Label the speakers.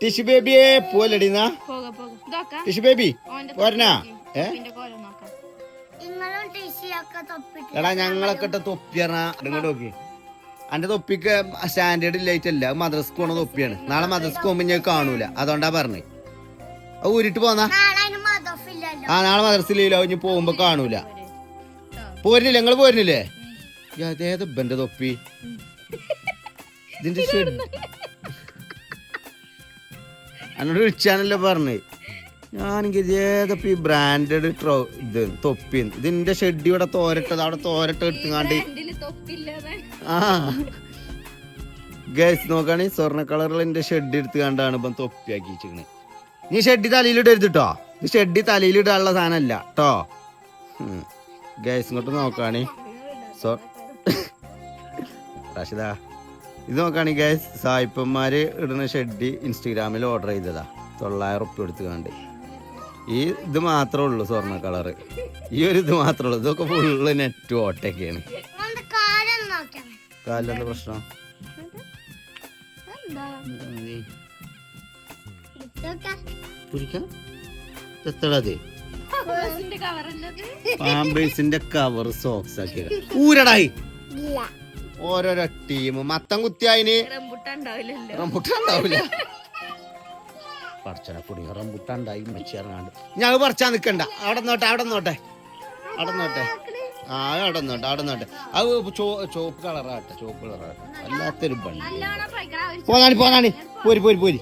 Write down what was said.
Speaker 1: Tissue ബേബിയെ പോലടിന്നാ tissue baby പോരണാ എടാ ഞങ്ങളൊക്കെ ഇട്ട തൊപ്പിയാ ഇങ്ങോട്ട് നോക്കി. അന്റെ തൊപ്പിക്ക് സ്റ്റാൻഡേർഡ് ഇല്ലായിട്ടല്ല, മദ്രസ്ക്ക് പോണ തൊപ്പിയാണ്. നാളെ മദ്രസ്ക്ക് പോകുമ്പോ ഞാൻ കാണൂല, അതുകൊണ്ടാ പറഞ്ഞേ. അത് ഊരിട്ട് പോന്നാ. നാളെ മദ്രസിലോ ഇനി പോകുമ്പോ കാണൂല. പോരുന്നില്ലേ നിങ്ങള്? പോരുന്നില്ലേ? അതേത് ഇബന്റെ തൊപ്പി ഇതിന്റെ എന്നോട് വിളിച്ചാനല്ലേ പറഞ്ഞേ. ഞാനെങ്കിൽ ഏതൊക്കെ ബ്രാൻഡഡ് ഇത് തൊപ്പി. ഇതിന്റെ ഷെഡ് ഇവിടെ തോരട്ടത്, അവിടെ തോരട്ട എടുത്തുകാണ്ട്. ആ ഗൈസ് നോക്കാണെ സ്വർണ്ണ കളറിൽ എന്റെ ഷെഡ് എടുത്തുകാണ്ടാണ് ഇപ്പം തൊപ്പിയാക്കി വെച്ചിരിക്കണേ. നീ ഷെഡ് തലയിലിടരുത് കേട്ടോ. ഇത് ഷെഡ് തലയിലിടാനുള്ള സാധനമല്ല കേട്ടോ. ഗൈസ് ഇങ്ങോട്ട് നോക്കാണെ റാഷിദാ, ഇത് നോക്കാണെ ഗൈസ് സായിപ്പന്മാര് ഇടുന്ന ഷെഡ് ഇൻസ്റ്റഗ്രാമിൽ ഓർഡർ ചെയ്തതാ. 900 റുപ്യ എടുത്തുകാണ്ട്. ഈ ഇത് മാത്രമേ ഉള്ളൂ സ്വർണ്ണ കളറ്. ഈ ഒരു ഇത് മാത്രമേ ഉള്ളൂ. ഇതൊക്കെ ഫുള്ള് നെറ്റ് ഓട്ടൊക്കെയാണ്. കാലിലെന്താ പ്രശ്നം? എത്തടത് പാമ്പേഴ്സിന്റെ കവർ സോക്സ് ആക്കിയ ഊരടായി. ഓരോരോ ടീം മത്തം കുത്തിയായിന് റംബുട്ടാണ്ടാവില്ല. പറിച്ചന കുടി റംബുട്ടാണ്ടായി മെച്ചിറങ്ങാണ്ട്. ഞാൻ പറിച്ചാ നിക്കണ്ട. അവിടെ നോട്ടെ അവിടെ നോട്ടെ അവിടെ നോട്ടെ. ആ അവിടെ നോട്ടെ അവിടെ നോട്ടെ. അത് ചോപ്പ് കളറാട്ടെ, ചോപ്പ് കളറാട്ടെ. അല്ലാത്തൊരു പണി. പോന്നാണി പോന്നാണി പോരി പോരി പോരി.